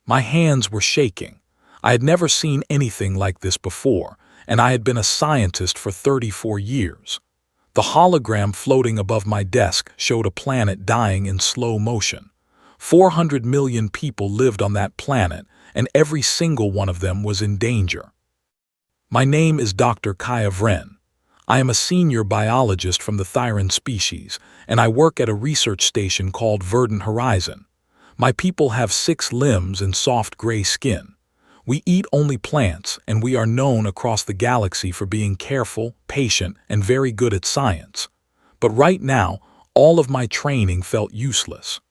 My hands were shaking. I had never seen anything like this before, and I had been a scientist for 34 years. The hologram floating above my desk showed a planet dying in slow motion. 400 million people lived on that planet, and every single one of them was in danger. My name is Dr. Kaya Vren. I am a senior biologist from the Thyran species, and I work at a research station called Verdant Horizon. My people have 6 limbs and soft gray skin. We eat only plants, and we are known across the galaxy for being careful, patient, and very good at science. But right now, all of my training felt useless.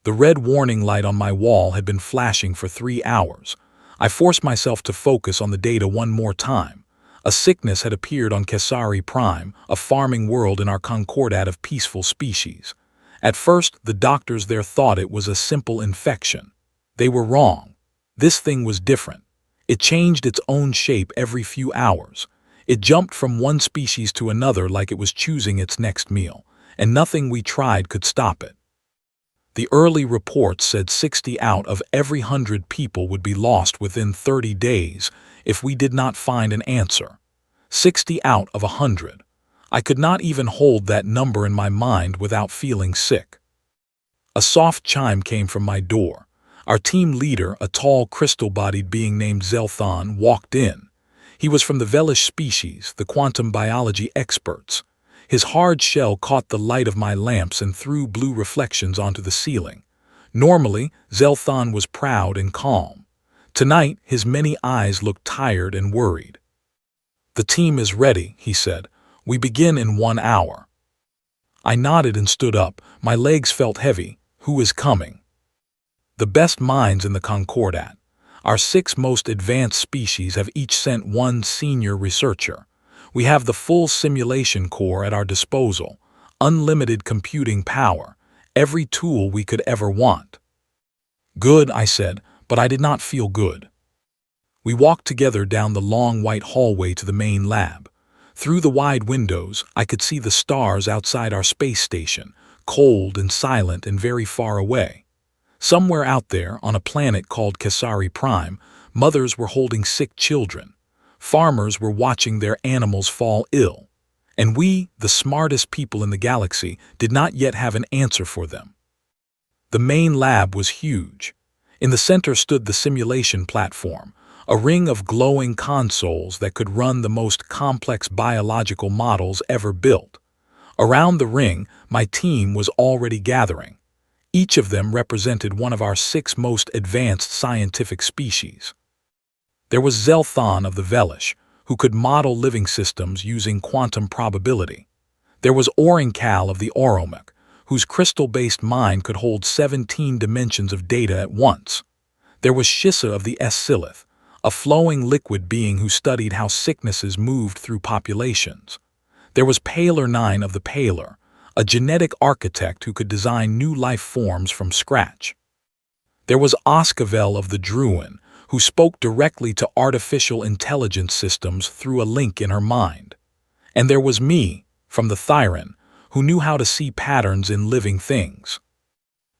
The red warning light on my wall had been flashing for 3 hours. I forced myself to focus on the data one more time. A sickness had appeared on Casari Prime, a farming world in our concordat of peaceful species. At first, the doctors there thought it was a simple infection. They were wrong. This thing was different. It changed its own shape every few hours. It jumped from one species to another like it was choosing its next meal, and nothing we tried could stop it. The early reports said 60 out of every 100 people would be lost within 30 days if we did not find an answer. 60 out of 100. I could not even hold that number in my mind without feeling sick. A soft chime came from my door. Our team leader, a tall, crystal-bodied being named Zelthon, walked in. He was from the Velish species, the quantum biology experts. His hard shell caught the light of my lamps and threw blue reflections onto the ceiling. Normally, Zelthon was proud and calm. Tonight, his many eyes looked tired and worried. "The team is ready," he said. "We begin in 1 hour." I nodded and stood up. My legs felt heavy. Who is coming? The best minds in the Concordat. Our 6 most advanced species have each sent 1 senior researcher. We have the full simulation core at our disposal, unlimited computing power, every tool we could ever want. "Good," I said, but I did not feel good. We walked together down the long white hallway to the main lab. Through the wide windows, I could see the stars outside our space station, cold and silent and very far away. Somewhere out there, on a planet called Casari Prime, mothers were holding sick children. Farmers were watching their animals fall ill. And we, the smartest people in the galaxy, did not yet have an answer for them. The main lab was huge. In the center stood the simulation platform, a ring of glowing consoles that could run the most complex biological models ever built. Around the ring, my team was already gathering. Each of them represented one of our 6 most advanced scientific species. There was Zelthon of the Velish, who could model living systems using quantum probability. There was Orinkal of the Oromek, whose crystal-based mind could hold 17 dimensions of data at once. There was Shissa of the Silith, a flowing liquid being who studied how sicknesses moved through populations. There was Paler 9 of the Paler, a genetic architect who could design new life forms from scratch. There was Oskavel of the Druin, who spoke directly to artificial intelligence systems through a link in her mind. And there was me, from the Thyran, who knew how to see patterns in living things.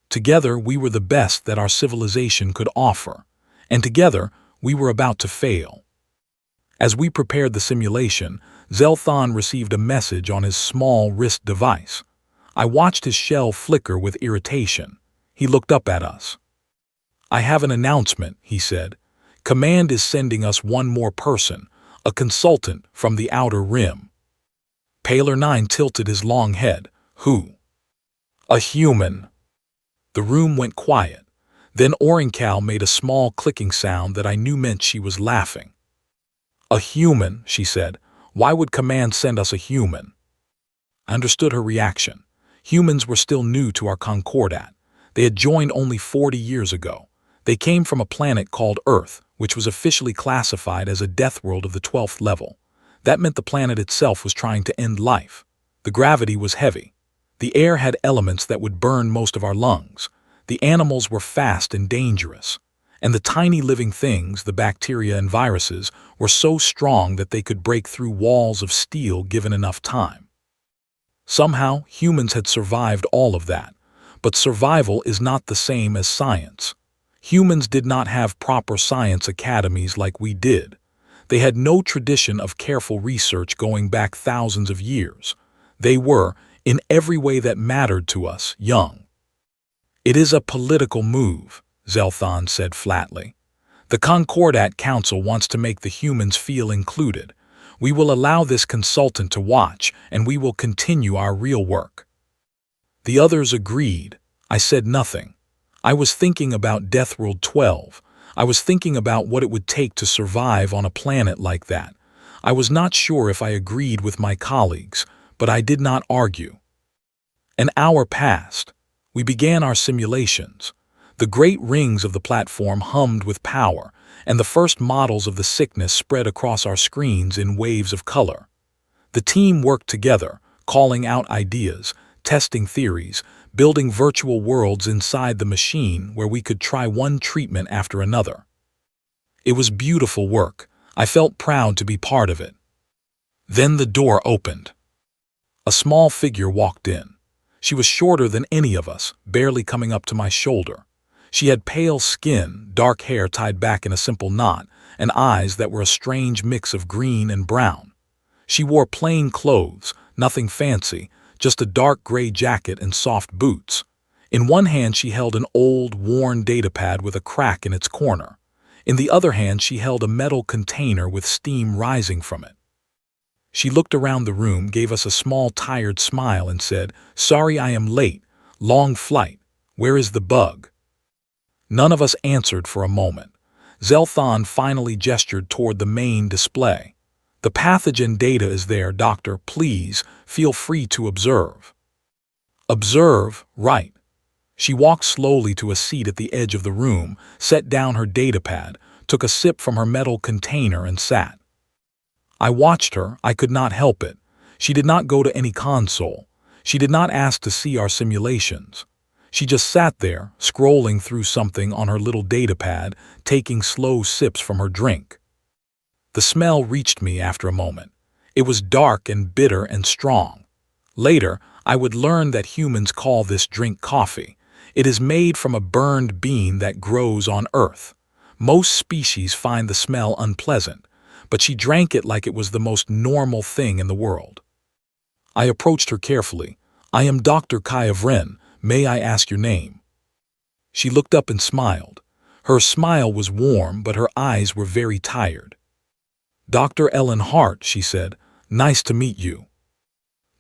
Together, we were the best that our civilization could offer, and together, we were about to fail. As we prepared the simulation, Zelthon received a message on his small wrist device. I watched his shell flicker with irritation. He looked up at us. "I have an announcement," he said. "Command is sending us 1 more person, a consultant from the Outer Rim." Paler 9 tilted his long head. "Who?" "A human." The room went quiet. Then Orinkal made a small clicking sound that I knew meant she was laughing. "A human," she said. "Why would Command send us a human?" I understood her reaction. Humans were still new to our Concordat. They had joined only 40 years ago. They came from a planet called Earth, which was officially classified as a Deathworld of the 12th level. That meant the planet itself was trying to end life. The gravity was heavy. The air had elements that would burn most of our lungs. The animals were fast and dangerous. And the tiny living things, the bacteria and viruses, were so strong that they could break through walls of steel given enough time. Somehow, humans had survived all of that. But survival is not the same as science. Humans did not have proper science academies like we did. They had no tradition of careful research going back thousands of years. They were, in every way that mattered to us, young. "It is a political move," Zelthon said flatly. "The Concordat Council wants to make the humans feel included. We will allow this consultant to watch, and we will continue our real work." The others agreed. I said nothing. I was thinking about Deathworld 12. I was thinking about what it would take to survive on a planet like that. I was not sure if I agreed with my colleagues, but I did not argue. An hour passed. We began our simulations. The great rings of the platform hummed with power, and the first models of the sickness spread across our screens in waves of color. The team worked together, calling out ideas, testing theories, building virtual worlds inside the machine where we could try one treatment after another. It was beautiful work. I felt proud to be part of it. Then the door opened. A small figure walked in. She was shorter than any of us, barely coming up to my shoulder. She had pale skin, dark hair tied back in a simple knot, and eyes that were a strange mix of green and brown. She wore plain clothes, nothing fancy, just a dark gray jacket and soft boots. In one hand she held an old, worn datapad with a crack in its corner. In the other hand she held a metal container with steam rising from it. She looked around the room, gave us a small, tired smile, and said, "Sorry I am late. Long flight. Where is the bug?" None of us answered for a moment. Zelthon finally gestured toward the main display. "The pathogen data is there, Doctor. Please, feel free to observe." Observe, right. She walked slowly to a seat at the edge of the room, set down her datapad, took a sip from her metal container, and sat. I watched her. I could not help it. She did not go to any console. She did not ask to see our simulations. She just sat there, scrolling through something on her little datapad, taking slow sips from her drink. The smell reached me after a moment. It was dark and bitter and strong. Later, I would learn that humans call this drink coffee. It is made from a burned bean that grows on Earth. Most species find the smell unpleasant, but she drank it like it was the most normal thing in the world. I approached her carefully. "I am Dr. Kayavren. May I ask your name?" She looked up and smiled. Her smile was warm, but her eyes were very tired. "Dr. Ellen Hart," she said. "Nice to meet you."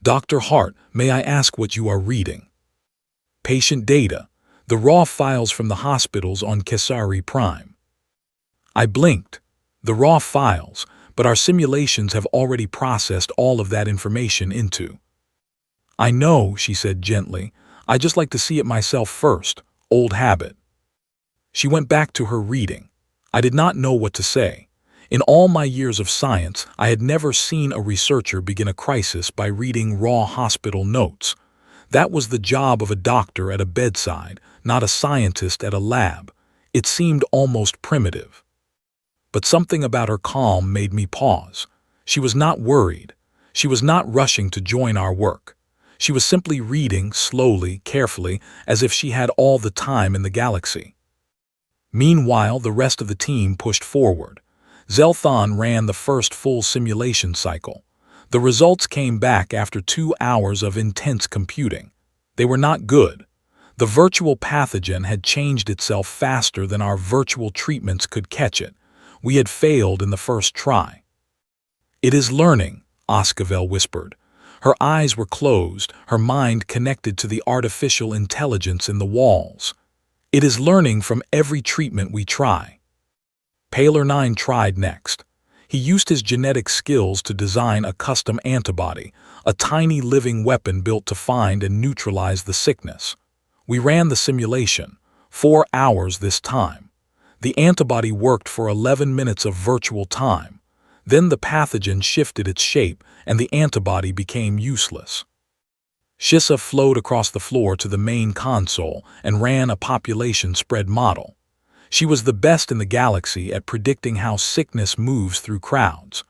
"Dr. Hart, may I ask what you are reading?" "Patient data, the raw files from the hospitals on Casari Prime." I blinked. The raw files, but our simulations have already processed all of that information into. "I know," she said gently. "I just like to see it myself first. Old habit." She went back to her reading. I did not know what to say. In all my years of science, I had never seen a researcher begin a crisis by reading raw hospital notes. That was the job of a doctor at a bedside, not a scientist at a lab. It seemed almost primitive. But something about her calm made me pause. She was not worried. She was not rushing to join our work. She was simply reading, slowly, carefully, as if she had all the time in the galaxy. Meanwhile, the rest of the team pushed forward. Zelthon ran the first full simulation cycle. The results came back after 2 hours of intense computing. They were not good. The virtual pathogen had changed itself faster than our virtual treatments could catch it. We had failed in the first try. "It is learning," Oscavel whispered. Her eyes were closed, her mind connected to the artificial intelligence in the walls. "It is learning from every treatment we try." Paler 9 tried next. He used his genetic skills to design a custom antibody, a tiny living weapon built to find and neutralize the sickness. We ran the simulation, 4 hours this time. The antibody worked for 11 minutes of virtual time. Then the pathogen shifted its shape and the antibody became useless. Shissa flowed across the floor to the main console and ran a population spread model. She was the best in the galaxy at predicting how sickness moves through crowds.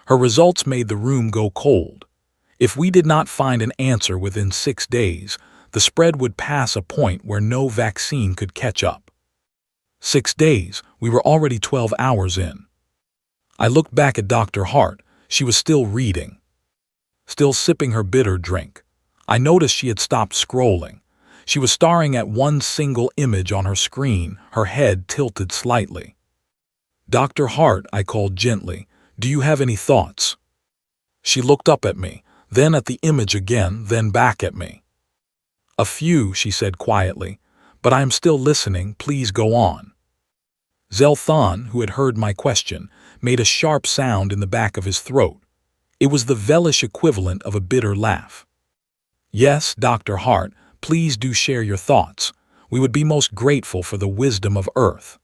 Her results made the room go cold. If we did not find an answer within 6 days, the spread would pass a point where no vaccine could catch up. 6 days, we were already 12 hours in. I looked back at Dr. Hart. She was still reading, still sipping her bitter drink. I noticed she had stopped scrolling. She was staring at one single image on her screen, her head tilted slightly. "Dr. Hart," I called gently, "do you have any thoughts?" She looked up at me, then at the image again, then back at me. "A few," she said quietly, "but I am still listening. Please go on." Zelthon, who had heard my question, made a sharp sound in the back of his throat. It was the Velish equivalent of a bitter laugh. "Yes, Dr. Hart, please do share your thoughts. We would be most grateful for the wisdom of Earth."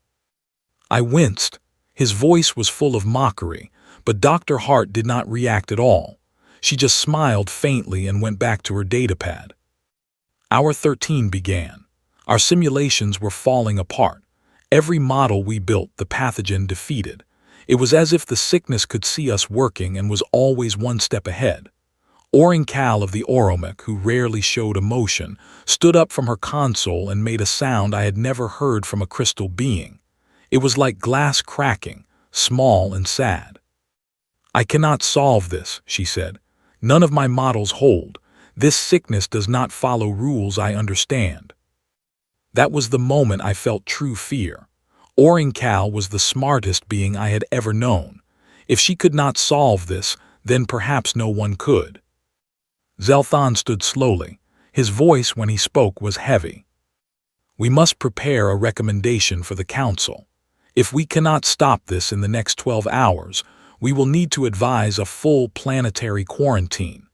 I winced. His voice was full of mockery, but Dr. Hart did not react at all. She just smiled faintly and went back to her datapad. Hour 13 began. Our simulations were falling apart. Every model we built, the pathogen defeated. It was as if the sickness could see us working and was always one step ahead. Cal of the Oromic, who rarely showed emotion, stood up from her console and made a sound I had never heard from a crystal being. It was like glass cracking, small and sad. "I cannot solve this," she said. "None of my models hold. This sickness does not follow rules I understand." That was the moment I felt true fear. Cal was the smartest being I had ever known. If she could not solve this, then perhaps no one could. Zelthon stood slowly. His voice when he spoke was heavy. "We must prepare a recommendation for the Council. If we cannot stop this in the next 12 hours, we will need to advise a full planetary quarantine."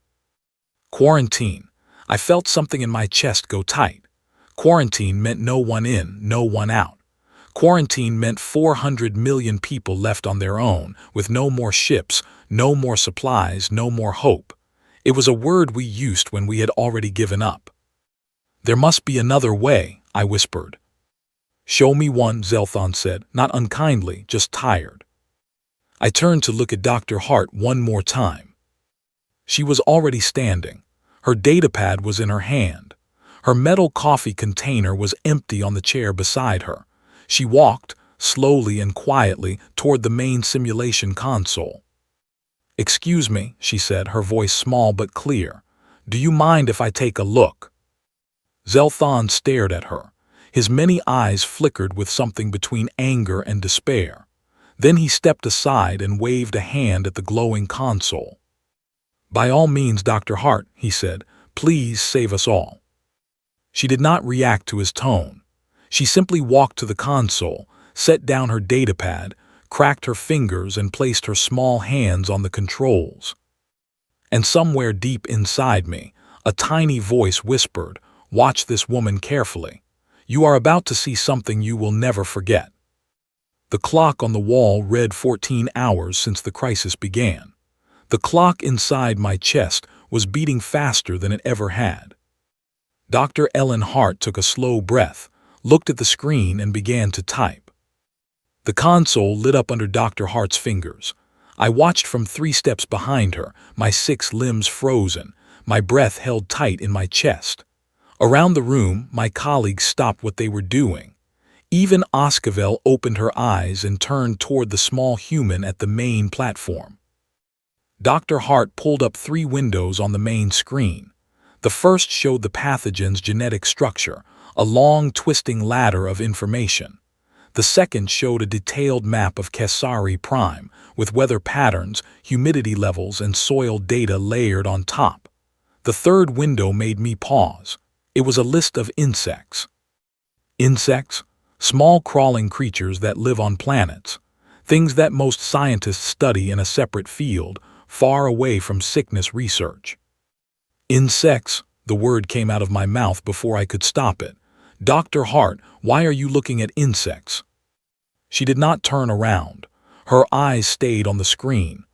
Quarantine. I felt something in my chest go tight. Quarantine meant no one in, no one out. Quarantine meant 400 million people left on their own, with no more ships, no more supplies, no more hope. It was a word we used when we had already given up. "There must be another way," I whispered. "Show me one," Zelthon said, not unkindly, just tired. I turned to look at Dr. Hart one more time. She was already standing. Her datapad was in her hand. Her metal coffee container was empty on the chair beside her. She walked, slowly and quietly, toward the main simulation console. "Excuse me," she said, her voice small but clear. "Do you mind if I take a look?" Zelthon stared at her. His many eyes flickered with something between anger and despair. Then he stepped aside and waved a hand at the glowing console. "By all means, Dr. Hart," he said, "please save us all." She did not react to his tone. She simply walked to the console, set down her datapad, cracked her fingers and placed her small hands on the controls. And somewhere deep inside me, a tiny voice whispered, "Watch this woman carefully. You are about to see something you will never forget." The clock on the wall read 14 hours since the crisis began. The clock inside my chest was beating faster than it ever had. Dr. Ellen Hart took a slow breath, looked at the screen and began to type. The console lit up under Dr. Hart's fingers. I watched from 3 steps behind her, my 6 limbs frozen, my breath held tight in my chest. Around the room, my colleagues stopped what they were doing. Even Oscavel opened her eyes and turned toward the small human at the main platform. Dr. Hart pulled up 3 windows on the main screen. The first showed the pathogen's genetic structure, a long, twisting ladder of information. The second showed a detailed map of Casari Prime, with weather patterns, humidity levels, and soil data layered on top. The third window made me pause. It was a list of insects. Insects? Small crawling creatures that live on planets. Things that most scientists study in a separate field, far away from sickness research. Insects? The word came out of my mouth before I could stop it. "Dr. Hart, why are you looking at insects?" She did not turn around. Her eyes stayed on the screen.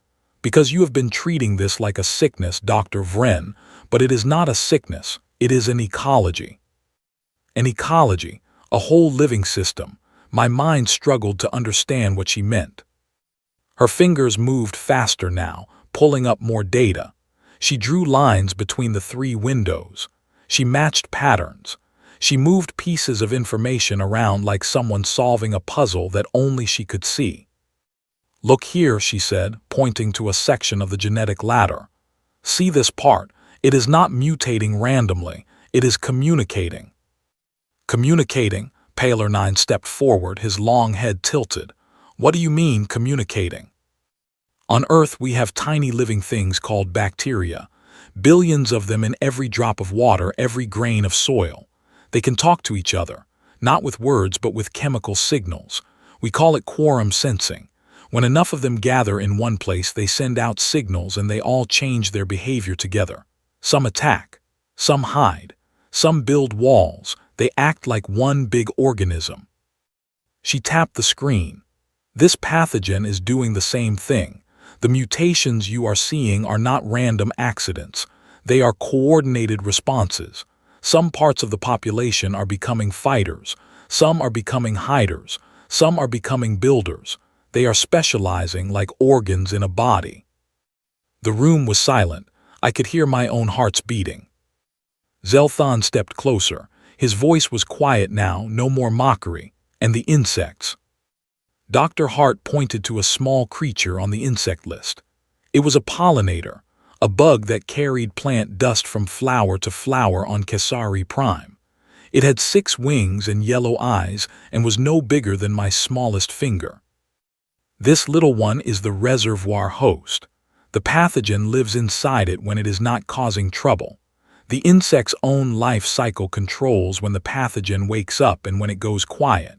"Because you have been treating this like a sickness, Dr. Vren, but it is not a sickness, it is an ecology." An ecology, a whole living system. My mind struggled to understand what she meant. Her fingers moved faster now, pulling up more data. She drew lines between the 3 windows. She matched patterns. She moved pieces of information around like someone solving a puzzle that only she could see. "Look here," she said, pointing to a section of the genetic ladder. "See this part? It is not mutating randomly. It is communicating." "Communicating?" Paler 9 stepped forward, his long head tilted. "What do you mean, communicating?" "On Earth, we have tiny living things called bacteria. Billions of them in every drop of water, every grain of soil. They can talk to each other, not with words but with chemical signals. We call it quorum sensing. When enough of them gather in one place, they send out signals and they all change their behavior together. Some attack, some hide, some build walls. They act like one big organism." She tapped the screen. "This pathogen is doing the same thing. The mutations you are seeing are not random accidents. They are coordinated responses. Some parts of the population are becoming fighters, some are becoming hiders, some are becoming builders. They are specializing like organs in a body." The room was silent. I could hear my own heart's beating. Zelthon stepped closer. His voice was quiet now, no more mockery. "And the insects?" Dr. Hart pointed to a small creature on the insect list. It was a pollinator, a bug that carried plant dust from flower to flower on Casari Prime. It had 6 wings and yellow eyes and was no bigger than my smallest finger. "This little one is the reservoir host. The pathogen lives inside it when it is not causing trouble. The insect's own life cycle controls when the pathogen wakes up and when it goes quiet.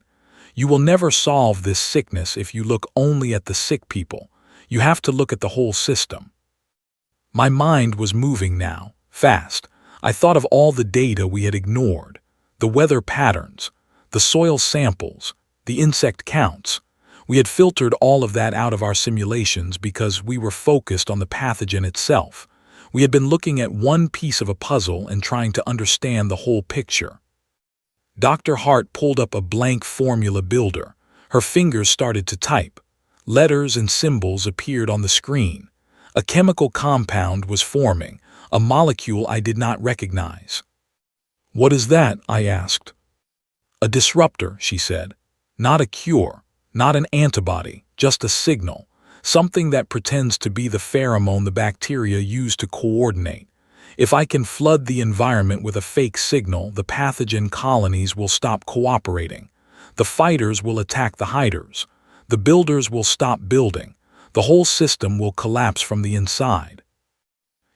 You will never solve this sickness if you look only at the sick people. You have to look at the whole system." My mind was moving now, fast. I thought of all the data we had ignored, the weather patterns, the soil samples, the insect counts. We had filtered all of that out of our simulations because we were focused on the pathogen itself. We had been looking at one piece of a puzzle and trying to understand the whole picture. Dr. Hart pulled up a blank formula builder. Her fingers started to type. Letters and symbols appeared on the screen. A chemical compound was forming, a molecule I did not recognize. "What is that?" I asked. "A disruptor," she said. "Not a cure, not an antibody, just a signal. Something that pretends to be the pheromone the bacteria use to coordinate. If I can flood the environment with a fake signal, the pathogen colonies will stop cooperating. The fighters will attack the hiders. The builders will stop building. The whole system will collapse from the inside."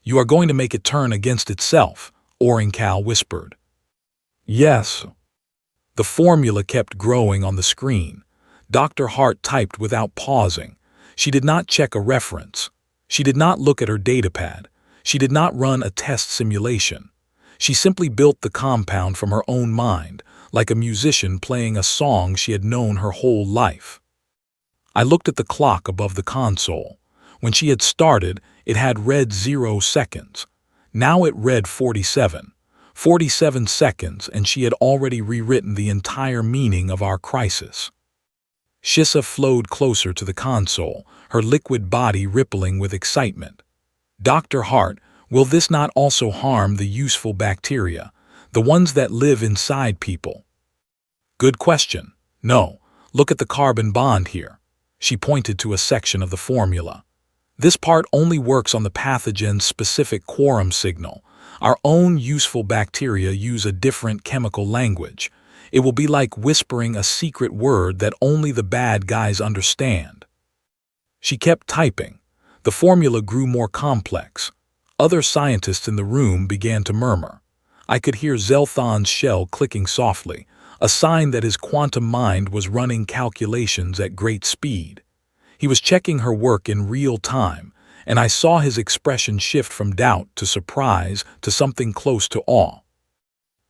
"You are going to make it turn against itself," Oringcal whispered. "Yes." The formula kept growing on the screen. Dr. Hart typed without pausing. She did not check a reference. She did not look at her datapad. She did not run a test simulation. She simply built the compound from her own mind, like a musician playing a song she had known her whole life. I looked at the clock above the console. When she had started, it had read 0 seconds. Now it read 47. 47 seconds, and she had already rewritten the entire meaning of our crisis. Shissa flowed closer to the console, her liquid body rippling with excitement. "Dr. Hart, will this not also harm the useful bacteria, the ones that live inside people?" "Good question. No. Look at the carbon bond here." She pointed to a section of the formula. "This part only works on the pathogen's specific quorum signal. Our own useful bacteria use a different chemical language. It will be like whispering a secret word that only the bad guys understand." She kept typing. The formula grew more complex. Other scientists in the room began to murmur. I could hear Zelthon's shell clicking softly, a sign that his quantum mind was running calculations at great speed. He was checking her work in real time, and I saw his expression shift from doubt to surprise to something close to awe.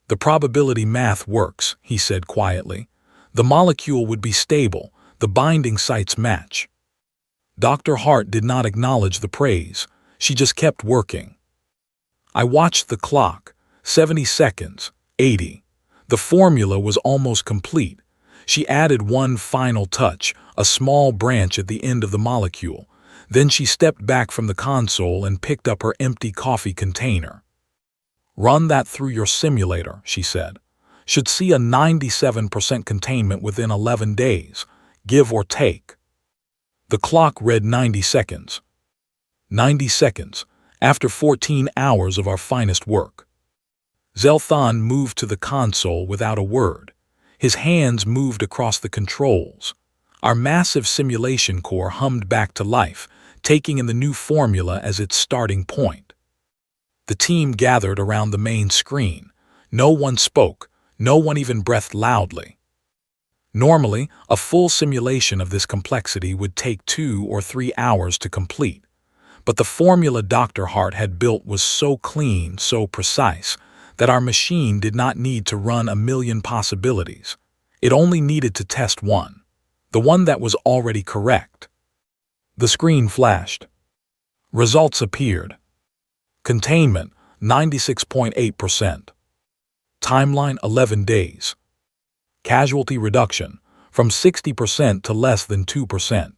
"The probability math works," he said quietly. "The molecule would be stable, the binding sites match." Dr. Hart did not acknowledge the praise. She just kept working. I watched the clock. 70 seconds, 80. The formula was almost complete. She added one final touch, a small branch at the end of the molecule. Then she stepped back from the console and picked up her empty coffee container. "Run that through your simulator," she said. should see a 97% containment within 11 days, give or take. The clock read 90 seconds. 90 seconds, after 14 hours of our finest work. Zelthan moved to the console without a word. His hands moved across the controls. Our massive simulation core hummed back to life, taking in the new formula as its starting point. The team gathered around the main screen. No one spoke, no one even breathed loudly. Normally, a full simulation of this complexity would take 2 or 3 hours to complete. But the formula Dr. Hart had built was so clean, so precise, that our machine did not need to run a million possibilities. It only needed to test one, the one that was already correct. The screen flashed. Results appeared. Containment, 96.8%. Timeline, 11 days. Casualty reduction, from 60% to less than 2%.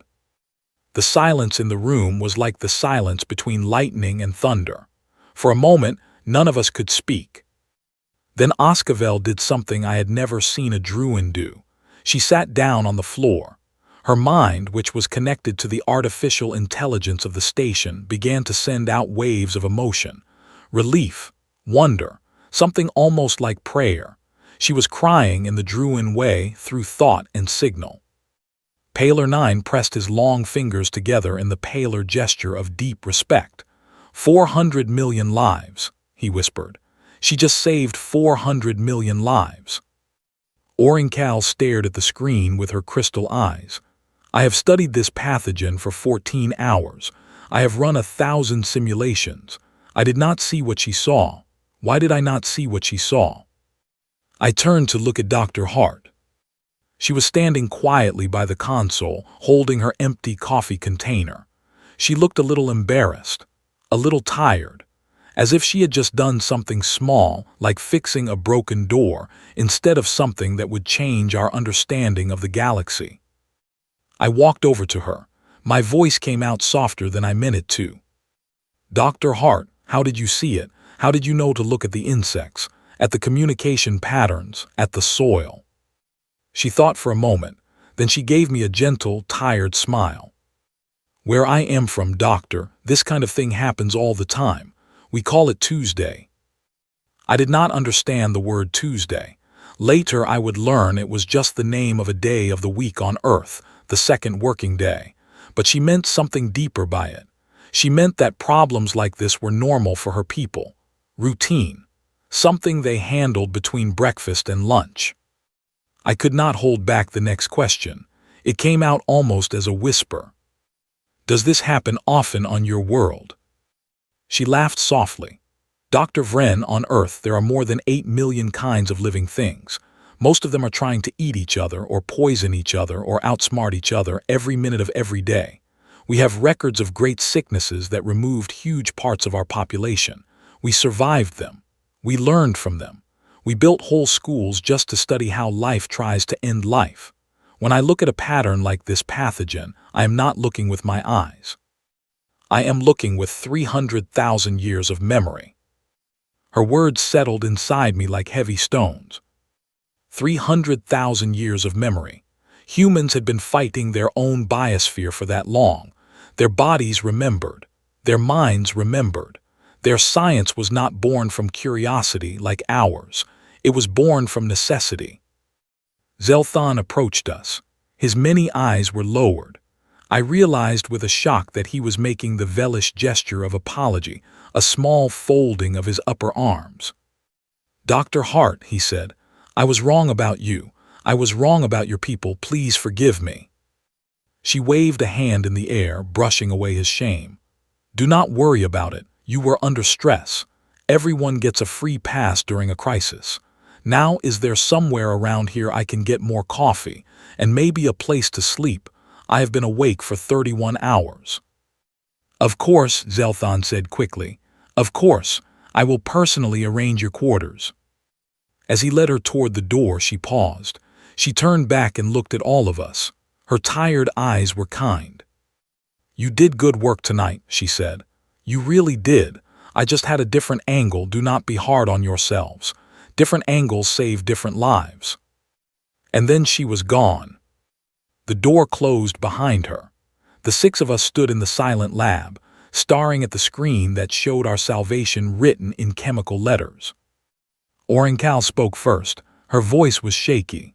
The silence in the room was like the silence between lightning and thunder. For a moment, none of us could speak. Then Oskavel did something I had never seen a Druid do. She sat down on the floor. Her mind, which was connected to the artificial intelligence of the station, began to send out waves of emotion. Relief, wonder, something almost like prayer. She was crying in the Druid way through thought and signal. Paler 9 pressed his long fingers together in the paler gesture of deep respect. 400 million lives, he whispered. She just saved 400 million lives. Orinkal stared at the screen with her crystal eyes. I have studied this pathogen for 14 hours. I have run 1,000 simulations. I did not see what she saw. Why did I not see what she saw? I turned to look at Dr. Hart. She was standing quietly by the console, holding her empty coffee container. She looked a little embarrassed, a little tired, as if she had just done something small, like fixing a broken door, instead of something that would change our understanding of the galaxy. I walked over to her. My voice came out softer than I meant it to. Dr. Hart, how did you see it? How did you know to look at the insects, at the communication patterns, at the soil? She thought for a moment, then she gave me a gentle, tired smile. Where I am from, doctor, this kind of thing happens all the time. We call it Tuesday. I did not understand the word Tuesday. Later I would learn it was just the name of a day of the week on Earth, the second working day. But she meant something deeper by it. She meant that problems like this were normal for her people. Routine. Something they handled between breakfast and lunch. I could not hold back the next question. It came out almost as a whisper. Does this happen often on your world? She laughed softly. Dr. Vren, on Earth there are more than 8 million kinds of living things. Most of them are trying to eat each other or poison each other or outsmart each other every minute of every day. We have records of great sicknesses that removed huge parts of our population. We survived them. We learned from them. We built whole schools just to study how life tries to end life. When I look at a pattern like this pathogen, I am not looking with my eyes. I am looking with 300,000 years of memory. Her words settled inside me like heavy stones. 300,000 years of memory. Humans had been fighting their own biosphere for that long. Their bodies remembered. Their minds remembered. Their science was not born from curiosity like ours. It was born from necessity. Zelthan approached us. His many eyes were lowered. I realized with a shock that he was making the Velish gesture of apology, a small folding of his upper arms. Dr. Hart, he said, I was wrong about you. I was wrong about your people. Please forgive me. She waved a hand in the air, brushing away his shame. Do not worry about it. You were under stress. Everyone gets a free pass during a crisis. Now is there somewhere around here I can get more coffee, and maybe a place to sleep? I have been awake for 31 hours. Of course, Zelthan said quickly. Of course, I will personally arrange your quarters. As he led her toward the door, she paused. She turned back and looked at all of us. Her tired eyes were kind. You did good work tonight, she said. You really did. I just had a different angle. Do not be hard on yourselves. Different angles save different lives. And then she was gone. The door closed behind her. The six of us stood in the silent lab, staring at the screen that showed our salvation written in chemical letters. Orencal spoke first. Her voice was shaky.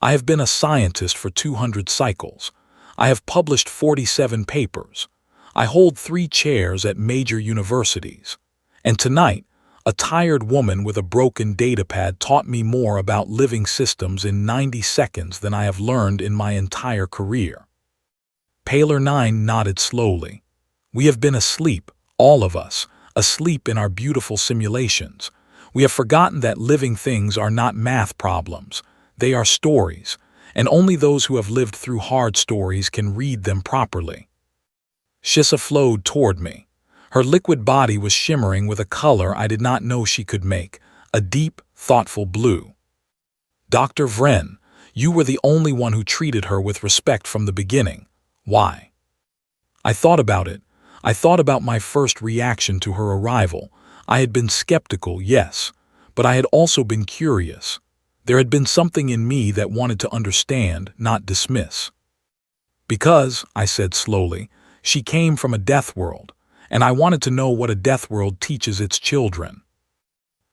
I have been a scientist for 200 cycles. I have published 47 papers. I hold 3 chairs at major universities. And tonight, a tired woman with a broken datapad taught me more about living systems in 90 seconds than I have learned in my entire career. Paler 9 nodded slowly. We have been asleep, all of us, asleep in our beautiful simulations. We have forgotten that living things are not math problems. They are stories, and only those who have lived through hard stories can read them properly. Shissa flowed toward me. Her liquid body was shimmering with a color I did not know she could make, a deep, thoughtful blue. Dr. Vren, you were the only one who treated her with respect from the beginning. Why? I thought about it. I thought about my first reaction to her arrival. I had been skeptical, yes, but I had also been curious. There had been something in me that wanted to understand, not dismiss. Because, I said slowly, she came from a Deathworld, and I wanted to know what a Deathworld teaches its children.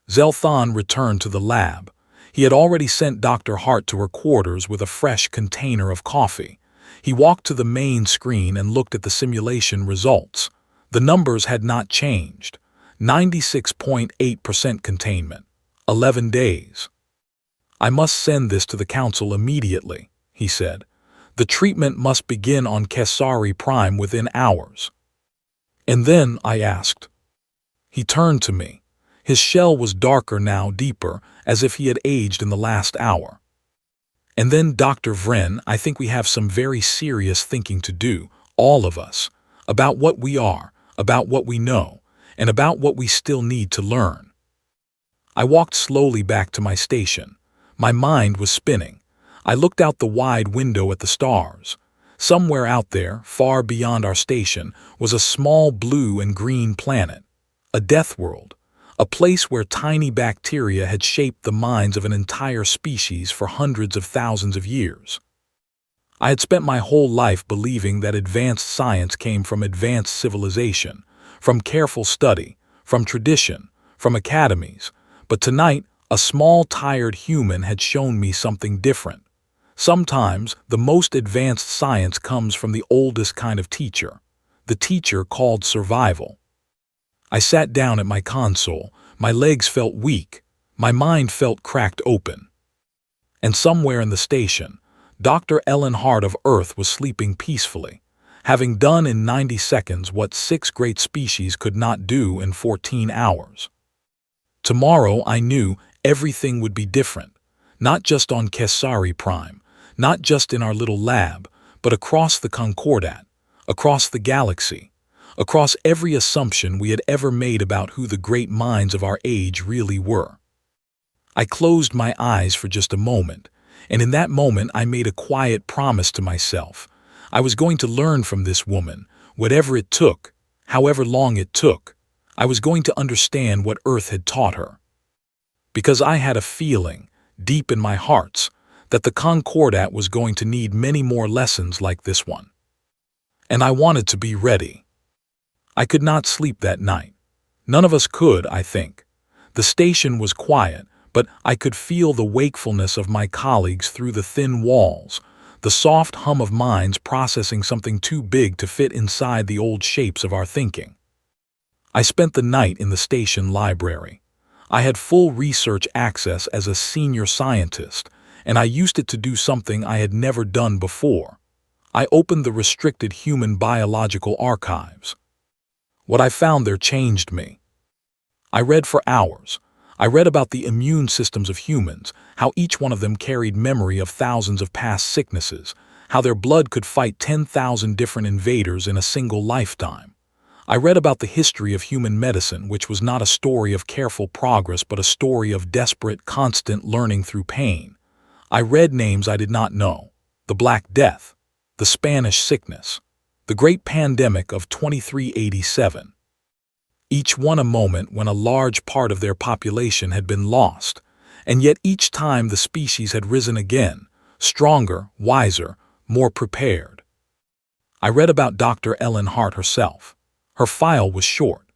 Zelthan returned to the lab. He had already sent Dr. Hart to her quarters with a fresh container of coffee. He walked to the main screen and looked at the simulation results. The numbers had not changed. 96.8% containment. 11 days. I must send this to the council immediately, he said. The treatment must begin on Casari Prime within hours. And then, I asked. He turned to me. His shell was darker now, deeper, as if he had aged in the last hour. And then, Dr. Vren, I think we have some very serious thinking to do, all of us, about what we are, about what we know, and about what we still need to learn. I walked slowly back to my station. My mind was spinning. I looked out the wide window at the stars. Somewhere out there, far beyond our station, was a small blue and green planet, a Deathworld, a place where tiny bacteria had shaped the minds of an entire species for hundreds of thousands of years. I had spent my whole life believing that advanced science came from advanced civilization, from careful study, from tradition, from academies, but tonight a small tired human had shown me something different. Sometimes the most advanced science comes from the oldest kind of teacher, the teacher called survival. I sat down at my console. My legs felt weak. My mind felt cracked open. And somewhere in the station, Dr. Ellen Hart of Earth was sleeping peacefully, having done in 90 seconds what 6 great species could not do in 14 hours. Tomorrow, I knew, everything would be different, not just on Casari Prime, not just in our little lab, but across the Concordat, across the galaxy, across every assumption we had ever made about who the great minds of our age really were. I closed my eyes for just a moment, and in that moment I made a quiet promise to myself. I was going to learn from this woman, whatever it took, however long it took. I was going to understand what Earth had taught her. Because I had a feeling, deep in my hearts, that the Concordat was going to need many more lessons like this one. And I wanted to be ready. I could not sleep that night. None of us could, I think. The station was quiet, but I could feel the wakefulness of my colleagues through the thin walls, the soft hum of minds processing something too big to fit inside the old shapes of our thinking. I spent the night in the station library. I had full research access as a senior scientist, and I used it to do something I had never done before. I opened the restricted human biological archives. What I found there changed me. I read for hours. I read about the immune systems of humans, how each one of them carried memory of thousands of past sicknesses, how their blood could fight 10,000 different invaders in a single lifetime. I read about the history of human medicine, which was not a story of careful progress but a story of desperate, constant learning through pain. I read names I did not know: the Black Death, the Spanish sickness, the Great Pandemic of 2387. each one a moment when a large part of their population had been lost, and yet each time the species had risen again, stronger, wiser, more prepared. I read about Dr. Ellen Hart herself. Her file was short.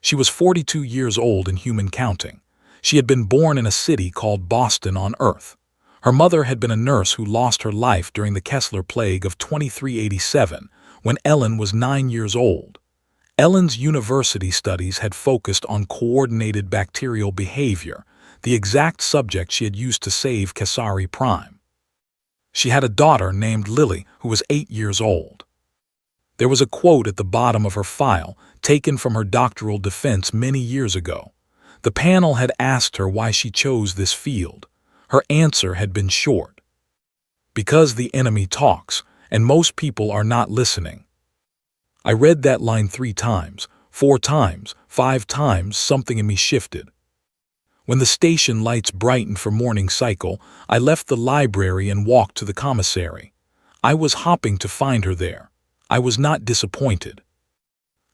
She was 42 years old in human counting. She had been born in a city called Boston on Earth. Her mother had been a nurse who lost her life during the Kessler Plague of 2387 when Ellen was 9 years old. Ellen's university studies had focused on coordinated bacterial behavior, the exact subject she had used to save Casari Prime. She had a daughter named Lily who was 8 years old. There was a quote at the bottom of her file, taken from her doctoral defense many years ago. The panel had asked her why she chose this field. Her answer had been short. Because the enemy talks, and most people are not listening. I read that line 3 times, 4 times, 5 times. Something in me shifted. When the station lights brightened for morning cycle, I left the library and walked to the commissary. I was hopping to find her there. I was not disappointed.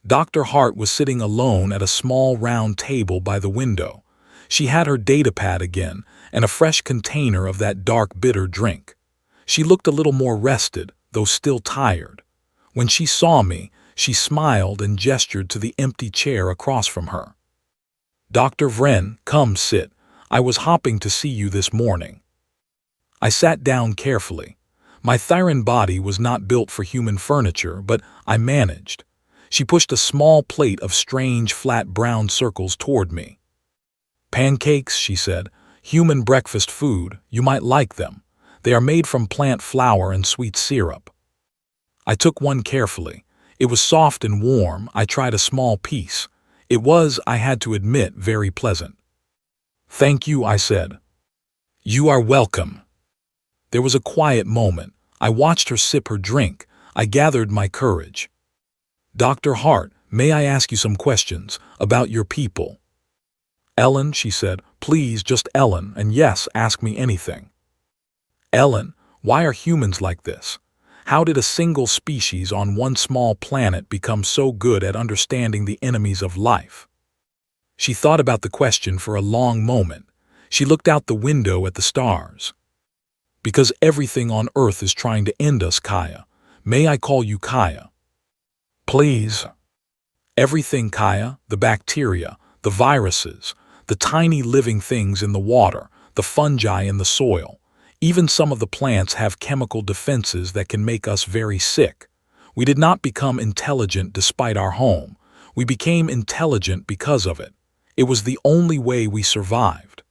Dr. Hart was sitting alone at a small round table by the window. She had her datapad again and a fresh container of that dark bitter drink. She looked a little more rested, though still tired. When she saw me, she smiled and gestured to the empty chair across from her. "Dr. Vren, come sit. I was hopping to see you this morning." I sat down carefully. My Thyran body was not built for human furniture, but I managed. She pushed a small plate of strange flat brown circles toward me. "Pancakes," she said. "Human breakfast food. You might like them. They are made from plant flour and sweet syrup." I took one carefully. It was soft and warm. I tried a small piece. It was, I had to admit, very pleasant. "Thank you," I said. "You are welcome." There was a quiet moment. I watched her sip her drink. I gathered my courage. "Dr. Hart, may I ask you some questions about your people?" "Ellen," she said, "please, just Ellen, and yes, ask me anything." "Ellen, why are humans like this? How did a single species on one small planet become so good at understanding the enemies of life?" She thought about the question for a long moment. She looked out the window at the stars. "Because everything on Earth is trying to end us, Kaya. May I call you Kaya?" "Please." "Everything, Kaya, the bacteria, the viruses, the tiny living things in the water, the fungi in the soil. Even some of the plants have chemical defenses that can make us very sick. We did not become intelligent despite our home. We became intelligent because of it. It was the only way we survived.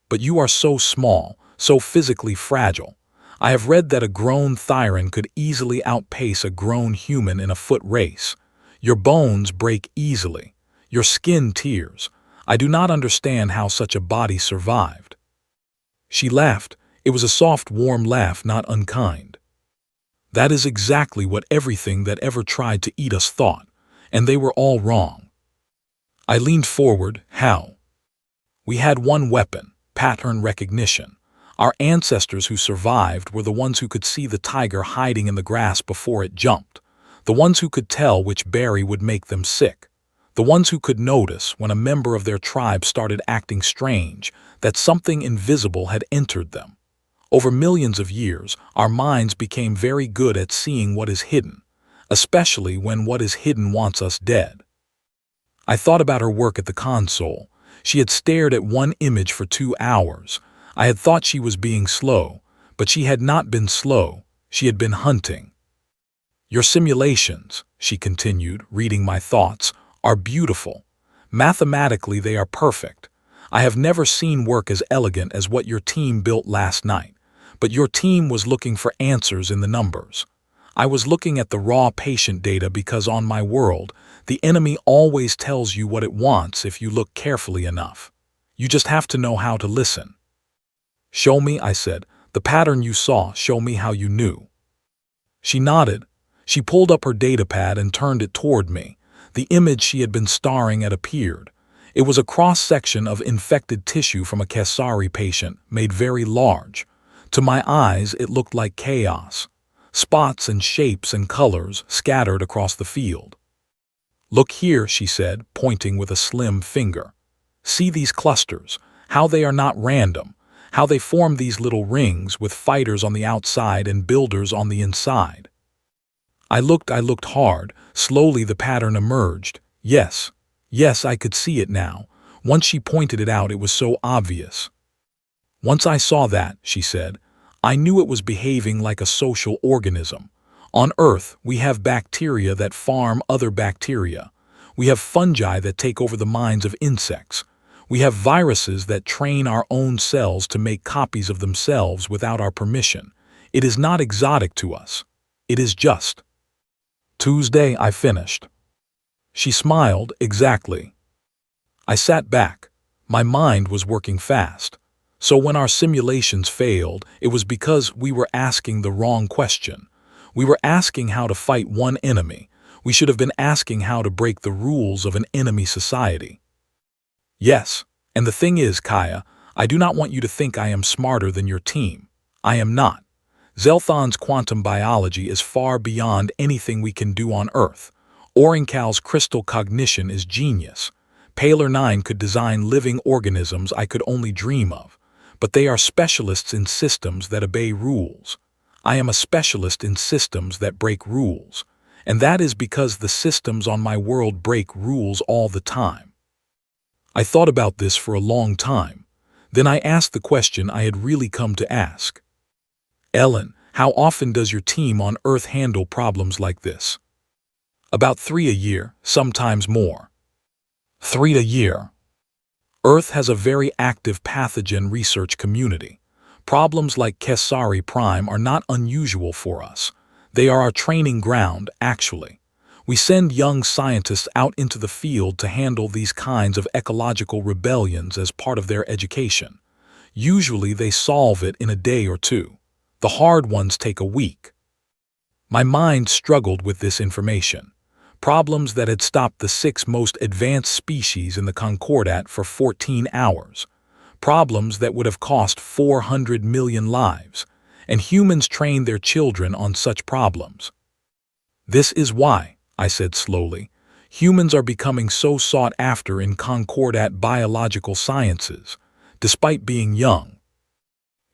But you are so small, so physically fragile. I have read that a grown Thyran could easily outpace a grown human in a foot race. Your bones break easily. Your skin tears. I do not understand how such a body survived." She laughed. It was a soft, warm laugh, not unkind. "That is exactly what everything that ever tried to eat us thought, and they were all wrong." I leaned forward. "How?" "We had one weapon, pattern recognition. Our ancestors who survived were the ones who could see the tiger hiding in the grass before it jumped, the ones who could tell which berry would make them sick, the ones who could notice when a member of their tribe started acting strange, that something invisible had entered them. Over millions of years, our minds became very good at seeing what is hidden, especially when what is hidden wants us dead." I thought about her work at the console. She had stared at one image for 2 hours. I had thought she was being slow, but she had not been slow. She had been hunting. "Your simulations," she continued, reading my thoughts, "are beautiful. Mathematically, they are perfect. I have never seen work as elegant as what your team built last night. But your team was looking for answers in the numbers. I was looking at the raw patient data because on my world, the enemy always tells you what it wants if you look carefully enough. You just have to know how to listen." "Show me," I said. "The pattern you saw, show me how you knew." She nodded. She pulled up her datapad and turned it toward me. The image she had been staring at appeared. It was a cross-section of infected tissue from a Casari patient, made very large. To my eyes, it looked like chaos. Spots and shapes and colors scattered across the field. Look here, she said, pointing with a slim finger. See these clusters, how they are not random, how they form these little rings with fighters on the outside and builders on the inside. I looked hard. Slowly the pattern emerged. Yes, I could see it now. Once she pointed it out, it was so obvious. Once I saw that, she said, I knew it was behaving like a social organism. On Earth, we have bacteria that farm other bacteria. We have fungi that take over the minds of insects. We have viruses that train our own cells to make copies of themselves without our permission. It is not exotic to us. It is just. Tuesday, I finished. She smiled. Exactly. I sat back. My mind was working fast. So when our simulations failed, it was because we were asking the wrong question. We were asking how to fight one enemy. We should have been asking how to break the rules of an enemy society. Yes, and the thing is, Kaya, I do not want you to think I am smarter than your team. I am not. Zelthon's quantum biology is far beyond anything we can do on Earth. Orincal's crystal cognition is genius. Paler 9 could design living organisms I could only dream of. But they are specialists in systems that obey rules. I am a specialist in systems that break rules. And that is because the systems on my world break rules all the time. I thought about this for a long time. Then I asked the question I had really come to ask. Ellen, how often does your team on Earth handle problems like this? About 3 a year, sometimes more. 3 a year. Earth has a very active pathogen research community. Problems like Casari Prime are not unusual for us. They are our training ground, actually. We send young scientists out into the field to handle these kinds of ecological rebellions as part of their education. Usually they solve it in a day or two. The hard ones take a week. My mind struggled with this information. Problems that had stopped the 6 most advanced species in the Concordat for 14 hours. Problems that would have cost 400 million lives. And humans trained their children on such problems. This is why, I said slowly, humans are becoming so sought after in Concordat biological sciences, despite being young.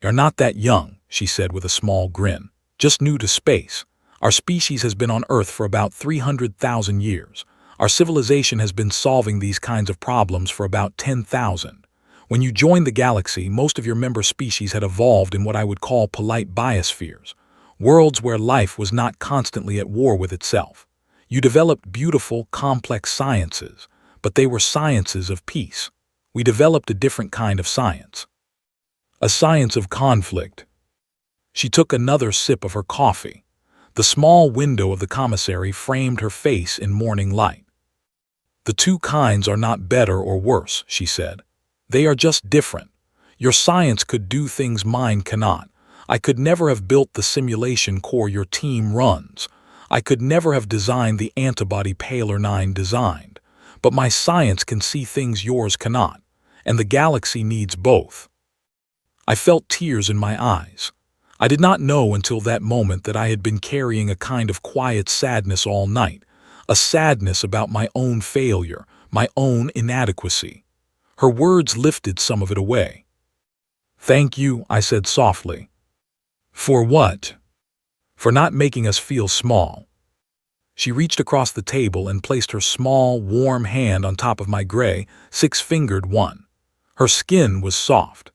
You're not that young, she said with a small grin, just new to space. Our species has been on Earth for about 300,000 years. Our civilization has been solving these kinds of problems for about 10,000. When you joined the galaxy, most of your member species had evolved in what I would call polite biospheres, worlds where life was not constantly at war with itself. You developed beautiful, complex sciences, but they were sciences of peace. We developed a different kind of science. A science of conflict. She took another sip of her coffee. The small window of the commissary framed her face in morning light. The two kinds are not better or worse, she said. They are just different. Your science could do things mine cannot. I could never have built the simulation core your team runs. I could never have designed the antibody Paler 9 designed. But my science can see things yours cannot, and the galaxy needs both. I felt tears in my eyes. I did not know until that moment that I had been carrying a kind of quiet sadness all night, a sadness about my own failure, my own inadequacy. Her words lifted some of it away. Thank you, I said softly. For what? For not making us feel small. She reached across the table and placed her small, warm hand on top of my gray, 6-fingered one. Her skin was soft.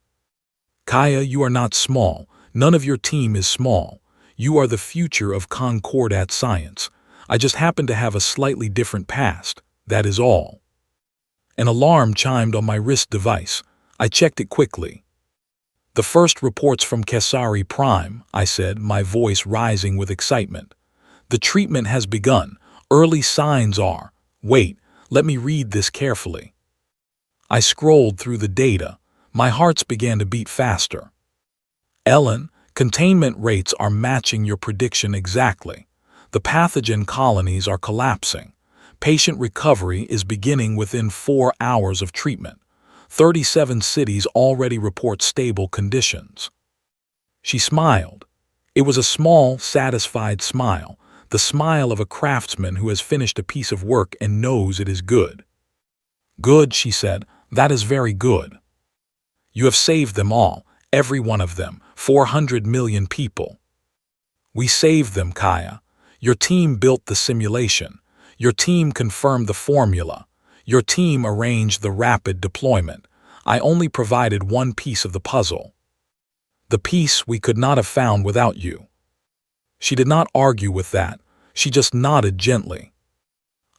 Kaya, you are not small. None of your team is small. You are the future of Concordat science. I just happen to have a slightly different past, that is all. An alarm chimed on my wrist device. I checked it quickly. The first reports from Casari Prime, I said, my voice rising with excitement. The treatment has begun. Early signs are. Wait, let me read this carefully. I scrolled through the data. My hearts began to beat faster. Ellen, containment rates are matching your prediction exactly. The pathogen colonies are collapsing. Patient recovery is beginning within 4 hours of treatment. 37 cities already report stable conditions. She smiled. It was a small, satisfied smile, the smile of a craftsman who has finished a piece of work and knows it is good. "Good," she said, "that is very good. You have saved them all, every one of them, 400 million people." "We saved them, Kaya. Your team built the simulation. Your team confirmed the formula. Your team arranged the rapid deployment. I only provided one piece of the puzzle. The piece we could not have found without you." She did not argue with that. She just nodded gently.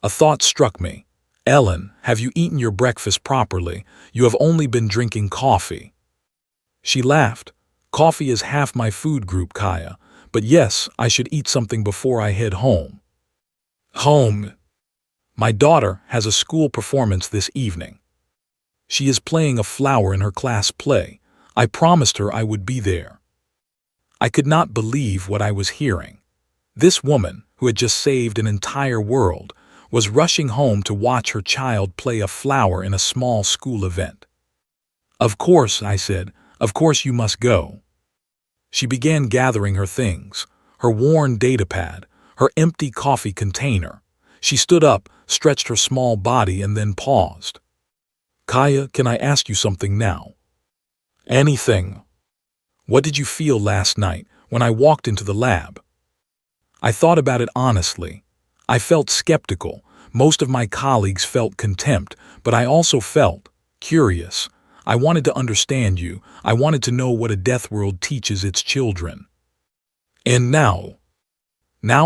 A thought struck me. "Ellen, have you eaten your breakfast properly? You have only been drinking coffee." She laughed. "Coffee is half my food group, Kaya. But yes, I should eat something before I head home." "Home?" "My daughter has a school performance this evening. She is playing a flower in her class play. I promised her I would be there." I could not believe what I was hearing. This woman, who had just saved an entire world, was rushing home to watch her child play a flower in a small school event. "Of course," I said, "of course you must go." She began gathering her things, her worn datapad, her empty coffee container. She stood up, stretched her small body, and then paused. "Kaya, can I ask you something now?" "Anything." "What did you feel last night when I walked into the lab?" I thought about it honestly. I felt skeptical. Most of my colleagues felt contempt, but I also felt curious. I wanted to understand you. I wanted to know what a Deathworld teaches its children. And now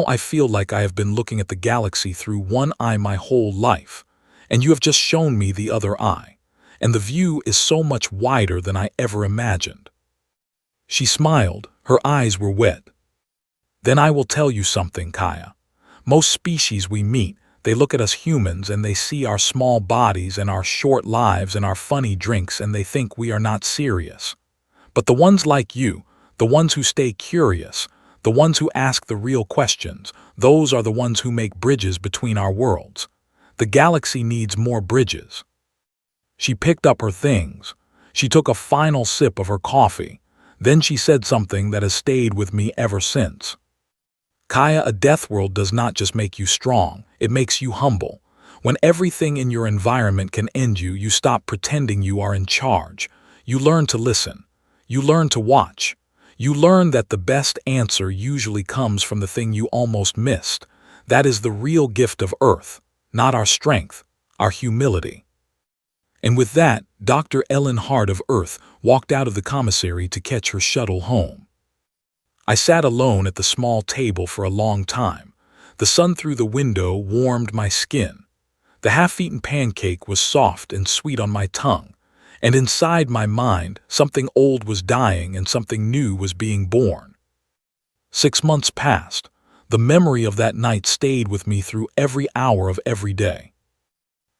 I feel like I have been looking at the galaxy through one eye my whole life, and you have just shown me the other eye, and the view is so much wider than I ever imagined. She smiled. Her eyes were wet. "Then I will tell you something, Kaya. Most species we meet, they look at us humans and they see our small bodies and our short lives and our funny drinks and they think we are not serious. But the ones like you, the ones who stay curious, the ones who ask the real questions, those are the ones who make bridges between our worlds. The galaxy needs more bridges." She picked up her things. She took a final sip of her coffee. Then she said something that has stayed with me ever since. "Kaya, a Deathworld does not just make you strong, it makes you humble. When everything in your environment can end you, you stop pretending you are in charge. You learn to listen. You learn to watch. You learn that the best answer usually comes from the thing you almost missed. That is the real gift of Earth, not our strength, our humility." And with that, Dr. Ellen Hart of Earth walked out of the commissary to catch her shuttle home. I sat alone at the small table for a long time. The sun through the window warmed my skin. The half-eaten pancake was soft and sweet on my tongue, and inside my mind, something old was dying and something new was being born. 6 months passed. The memory of that night stayed with me through every hour of every day.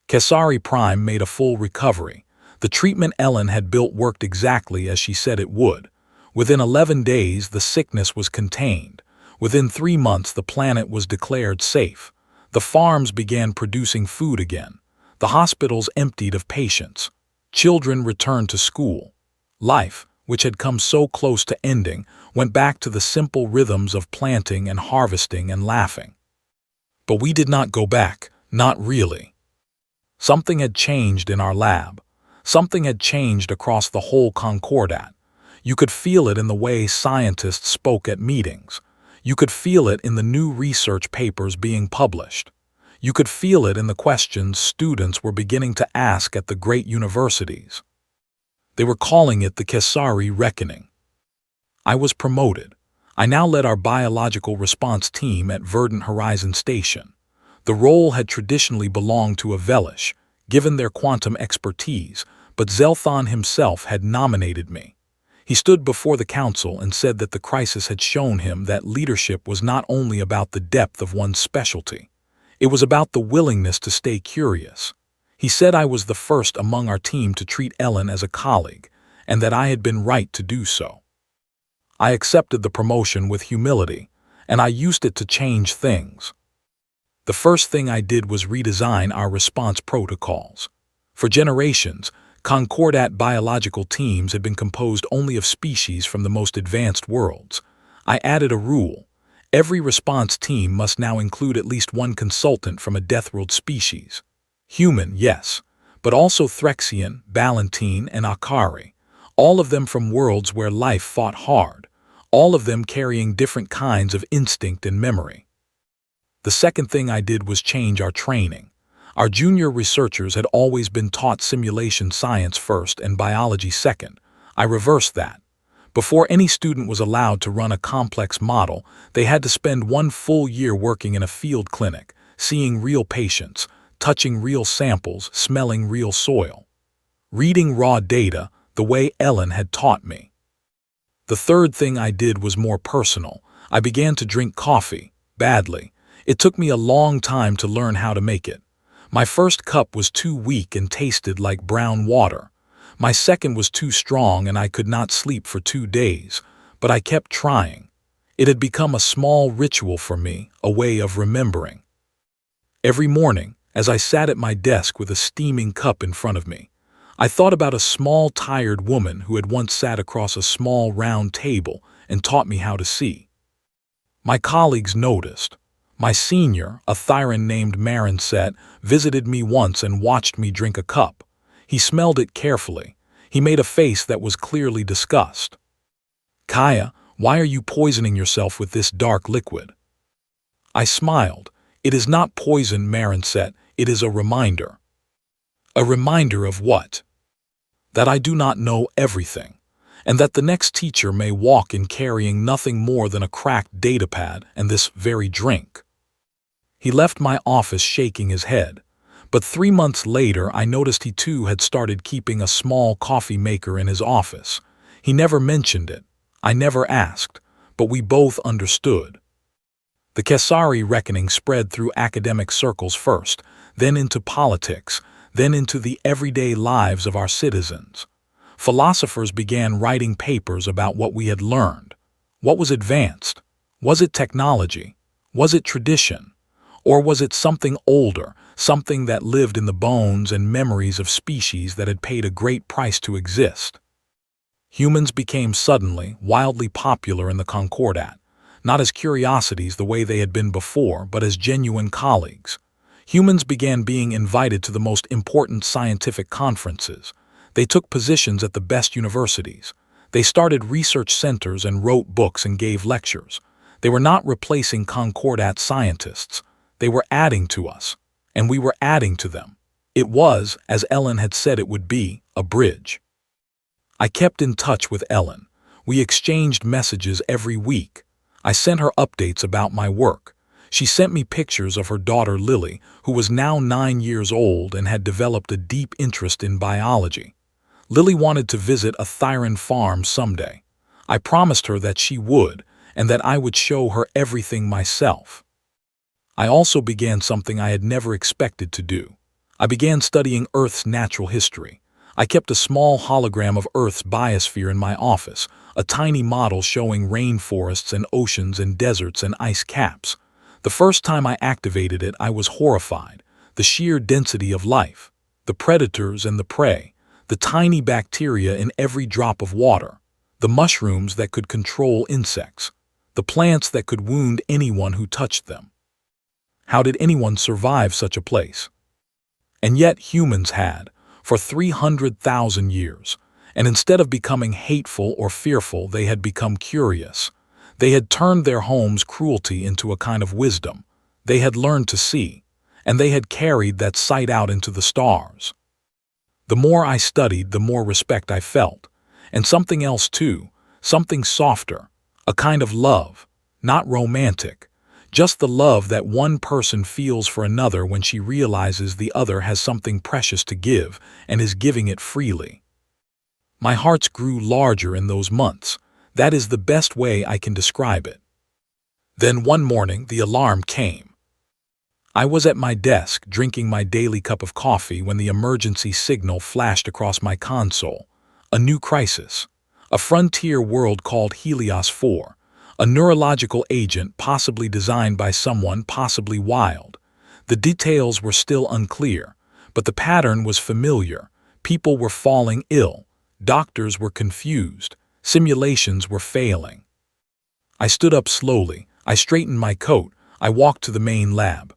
Casari Prime made a full recovery. The treatment Ellen had built worked exactly as she said it would. Within 11 days, the sickness was contained. Within 3 months, the planet was declared safe. The farms began producing food again. The hospitals emptied of patients. Children returned to school. Life, which had come so close to ending, went back to the simple rhythms of planting and harvesting and laughing. But we did not go back, not really. Something had changed in our lab. Something had changed across the whole Concordat. You could feel it in the way scientists spoke at meetings. You could feel it in the new research papers being published. You could feel it in the questions students were beginning to ask at the great universities. They were calling it the Casari Reckoning. I was promoted. I now led our biological response team at Verdant Horizon Station. The role had traditionally belonged to Avelish, given their quantum expertise, but Zelthon himself had nominated me. He stood before the council and said that the crisis had shown him that leadership was not only about the depth of one's specialty. It was about the willingness to stay curious. He said I was the first among our team to treat Ellen as a colleague, and that I had been right to do so. I accepted the promotion with humility, and I used it to change things. The first thing I did was redesign our response protocols. For generations, Concordat biological teams had been composed only of species from the most advanced worlds. I added a rule. Every response team must now include at least one consultant from a Deathworld species. Human, yes, but also Threxian, Ballantine, and Akari, all of them from worlds where life fought hard, all of them carrying different kinds of instinct and memory. The second thing I did was change our training. Our junior researchers had always been taught simulation science first and biology second. I reversed that. Before any student was allowed to run a complex model, they had to spend 1 full year working in a field clinic, seeing real patients, touching real samples, smelling real soil, reading raw data the way Ellen had taught me. The third thing I did was more personal. I began to drink coffee, badly. It took me a long time to learn how to make it. My first cup was too weak and tasted like brown water. My second was too strong and I could not sleep for 2 days, but I kept trying. It had become a small ritual for me, a way of remembering. Every morning, as I sat at my desk with a steaming cup in front of me, I thought about a small, tired woman who had once sat across a small, round table and taught me how to see. My colleagues noticed. My senior, a Thyran named Marinset, visited me once and watched me drink a cup. He smelled it carefully. He made a face that was clearly disgust. "Kaya, why are you poisoning yourself with this dark liquid?" I smiled. "It is not poison, Marinset. It is a reminder." "A reminder of what?" "That I do not know everything, and that the next teacher may walk in carrying nothing more than a cracked datapad and this very drink." He left my office shaking his head, but 3 months later I noticed he too had started keeping a small coffee maker in his office. He never mentioned it. I never asked, but we both understood. The Casari reckoning spread through academic circles first, then into politics, then into the everyday lives of our citizens. Philosophers began writing papers about what we had learned. What was advanced? Was it technology? Was it tradition? Or was it something older, something that lived in the bones and memories of species that had paid a great price to exist? Humans became suddenly, wildly popular in the Concordat, not as curiosities the way they had been before, but as genuine colleagues. Humans began being invited to the most important scientific conferences. They took positions at the best universities. They started research centers and wrote books and gave lectures. They were not replacing Concordat scientists. They were adding to us, and we were adding to them. It was, as Ellen had said it would be, a bridge. I kept in touch with Ellen. We exchanged messages every week. I sent her updates about my work. She sent me pictures of her daughter Lily, who was now 9 years old and had developed a deep interest in biology. Lily wanted to visit a Thyran farm someday. I promised her that she would, and that I would show her everything myself. I also began something I had never expected to do. I began studying Earth's natural history. I kept a small hologram of Earth's biosphere in my office, a tiny model showing rainforests and oceans and deserts and ice caps. The first time I activated it, I was horrified. The sheer density of life, the predators and the prey, the tiny bacteria in every drop of water, the mushrooms that could control insects, the plants that could wound anyone who touched them. How did anyone survive such a place? And yet humans had, for 300,000 years, and instead of becoming hateful or fearful, they had become curious. They had turned their home's cruelty into a kind of wisdom. They had learned to see, and they had carried that sight out into the stars. The more I studied, the more respect I felt, and something else too, something softer, a kind of love, not romantic, just the love that one person feels for another when she realizes the other has something precious to give and is giving it freely. My hearts grew larger in those months. That is the best way I can describe it. Then one morning the alarm came. I was at my desk drinking my daily cup of coffee when the emergency signal flashed across my console. A new crisis. A frontier world called Helios 4. A neurological agent possibly designed by someone possibly wild. The details were still unclear, but the pattern was familiar. People were falling ill. Doctors were confused. Simulations were failing. I stood up slowly. I straightened my coat. I walked to the main lab.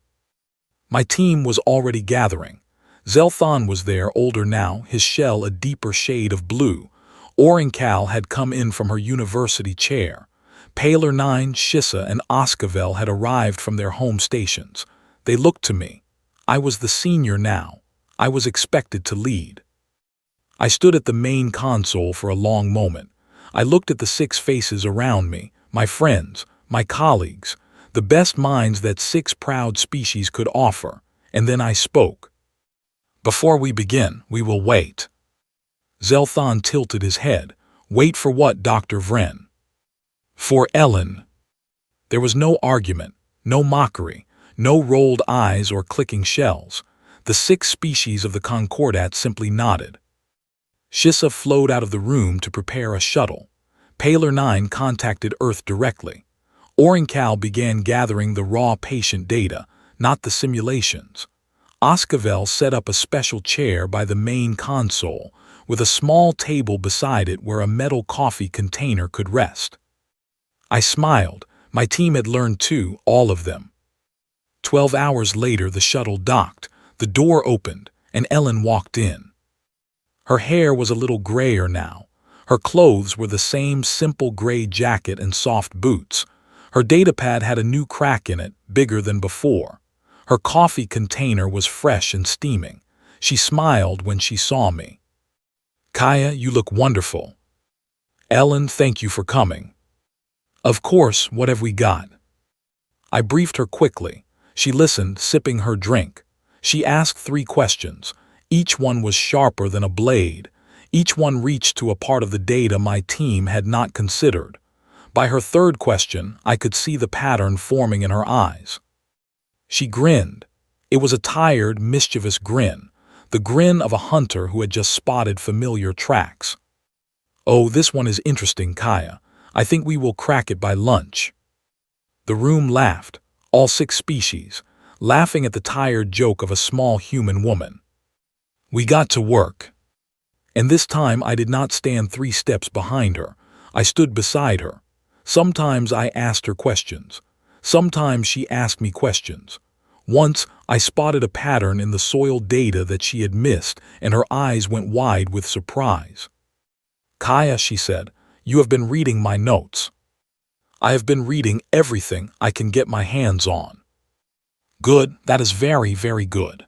My team was already gathering. Zelthon was there, older now, his shell a deeper shade of blue. Orinkal had come in from her university chair. Paler 9, Shissa, and Oskavel had arrived from their home stations. They looked to me. I was the senior now. I was expected to lead. I stood at the main console for a long moment. I looked at the 6 faces around me, my friends, my colleagues, the best minds that 6 proud species could offer, and then I spoke. Before we begin, we will wait. Zelthon tilted his head. Wait for what, Dr. Vren? For Ellen. There was no argument, no mockery, no rolled eyes or clicking shells. The 6 species of the Concordat simply nodded. Shissa flowed out of the room to prepare a shuttle. Paler 9 contacted Earth directly. Orinkal began gathering the raw patient data, not the simulations. Oskavel set up a special chair by the main console, with a small table beside it where a metal coffee container could rest. I smiled. My team had learned too, all of them. 12 hours later, the shuttle docked, the door opened, and Ellen walked in. Her hair was a little grayer now. Her clothes were the same simple gray jacket and soft boots. Her datapad had a new crack in it, bigger than before. Her coffee container was fresh and steaming. She smiled when she saw me. Kaya, you look wonderful. Ellen, thank you for coming. Of course, what have we got? I briefed her quickly. She listened, sipping her drink. She asked 3 questions. Each one was sharper than a blade. Each one reached to a part of the data my team had not considered. By her 3rd question, I could see the pattern forming in her eyes. She grinned. It was a tired, mischievous grin, the grin of a hunter who had just spotted familiar tracks. Oh, this one is interesting, Kaya. I think we will crack it by lunch. The room laughed, all 6 species, laughing at the tired joke of a small human woman. We got to work. And this time I did not stand 3 steps behind her. I stood beside her. Sometimes I asked her questions. Sometimes she asked me questions. Once, I spotted a pattern in the soil data that she had missed, and her eyes went wide with surprise. Kaya, she said, you have been reading my notes. I have been reading everything I can get my hands on. Good, that is very, very good.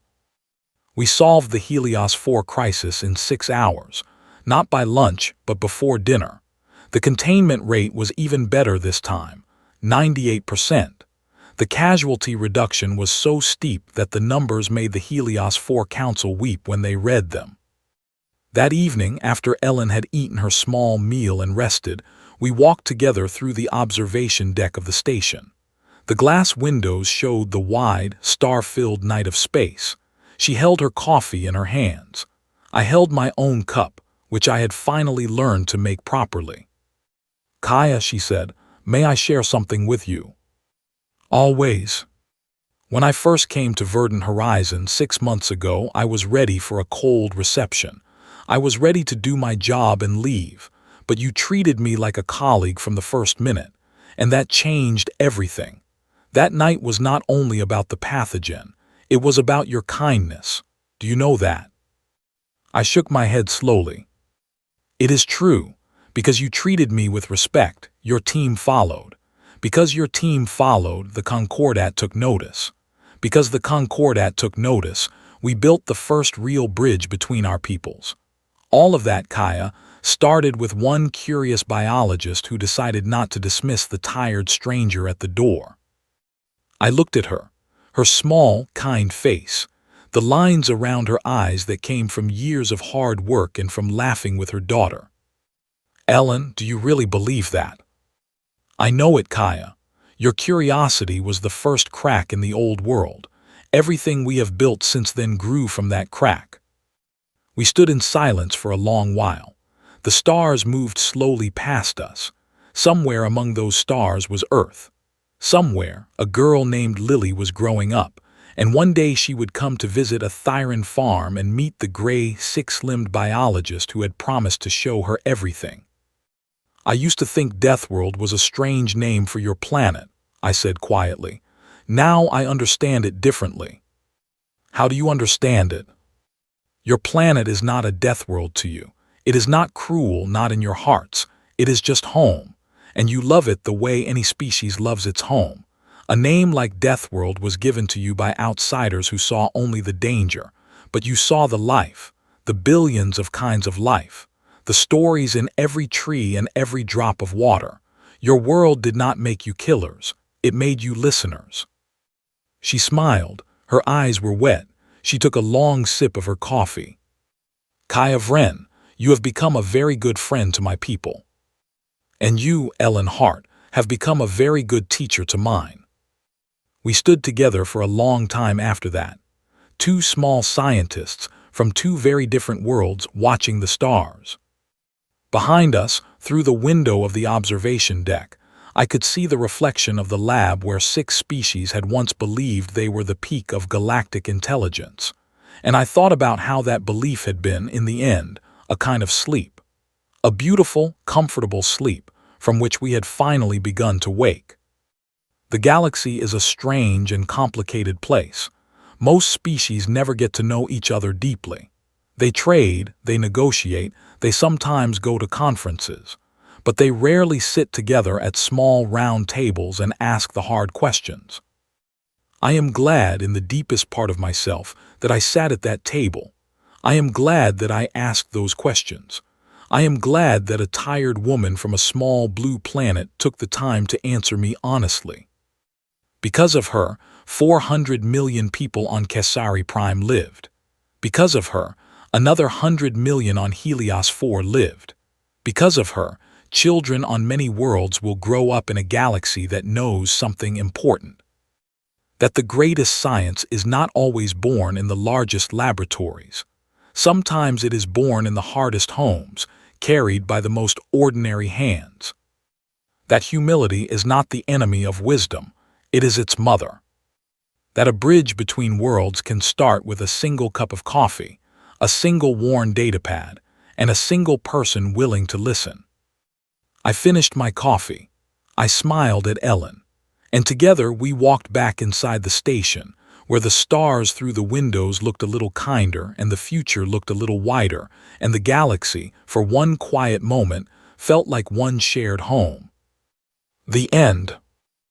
We solved the Helios 4 crisis in 6 hours, not by lunch, but before dinner. The containment rate was even better this time, 98%. The casualty reduction was so steep that the numbers made the Helios 4 Council weep when they read them. That evening, after Ellen had eaten her small meal and rested, we walked together through the observation deck of the station. The glass windows showed the wide, star-filled night of space. She held her coffee in her hands. I held my own cup, which I had finally learned to make properly. Kaya, she said, may I share something with you? Always. When I first came to Verdant Horizon 6 months ago, I was ready for a cold reception. I was ready to do my job and leave, but you treated me like a colleague from the first minute, and that changed everything. That night was not only about the pathogen, it was about your kindness. Do you know that? I shook my head slowly. It is true. Because you treated me with respect, your team followed. Because your team followed, the Concordat took notice. Because the Concordat took notice, we built the first real bridge between our peoples. All of that, Kaya, started with one curious biologist who decided not to dismiss the tired stranger at the door. I looked at her, her small, kind face, the lines around her eyes that came from years of hard work and from laughing with her daughter. Ellen, do you really believe that? I know it, Kaya. Your curiosity was the first crack in the old world. Everything we have built since then grew from that crack. We stood in silence for a long while. The stars moved slowly past us. Somewhere among those stars was Earth. Somewhere, a girl named Lily was growing up, and one day she would come to visit a Thyran farm and meet the gray, 6-limbed biologist who had promised to show her everything. I used to think Deathworld was a strange name for your planet, I said quietly. Now I understand it differently. How do you understand it? Your planet is not a death world to you. It is not cruel, not in your hearts. It is just home. And you love it the way any species loves its home. A name like Deathworld was given to you by outsiders who saw only the danger, but you saw the life, the billions of kinds of life, the stories in every tree and every drop of water. Your world did not make you killers, it made you listeners. She smiled, her eyes were wet, she took a long sip of her coffee. Kai of Ren, you have become a very good friend to my people. And you, Ellen Hart, have become a very good teacher to mine. We stood together for a long time after that. Two small scientists from two very different worlds watching the stars. Behind us, through the window of the observation deck, I could see the reflection of the lab where 6 species had once believed they were the peak of galactic intelligence. And I thought about how that belief had been, in the end, a kind of sleep. A beautiful, comfortable sleep from which we had finally begun to wake. The galaxy is a strange and complicated place. Most species never get to know each other deeply. They trade, they negotiate, they sometimes go to conferences, but they rarely sit together at small round tables and ask the hard questions. I am glad in the deepest part of myself that I sat at that table. I am glad that I asked those questions. I am glad that a tired woman from a small blue planet took the time to answer me honestly. Because of her, 400 million people on Casari Prime lived. Because of her, another 100 million on Helios 4 lived. Because of her, children on many worlds will grow up in a galaxy that knows something important. That the greatest science is not always born in the largest laboratories. Sometimes it is born in the hardest homes, carried by the most ordinary hands. That humility is not the enemy of wisdom, it is its mother. That a bridge between worlds can start with a single cup of coffee, a single worn datapad, and a single person willing to listen. I finished my coffee. I smiled at Ellen, and together we walked back inside the station, where the stars through the windows looked a little kinder and the future looked a little wider, and the galaxy, for one quiet moment, felt like one shared home. The end.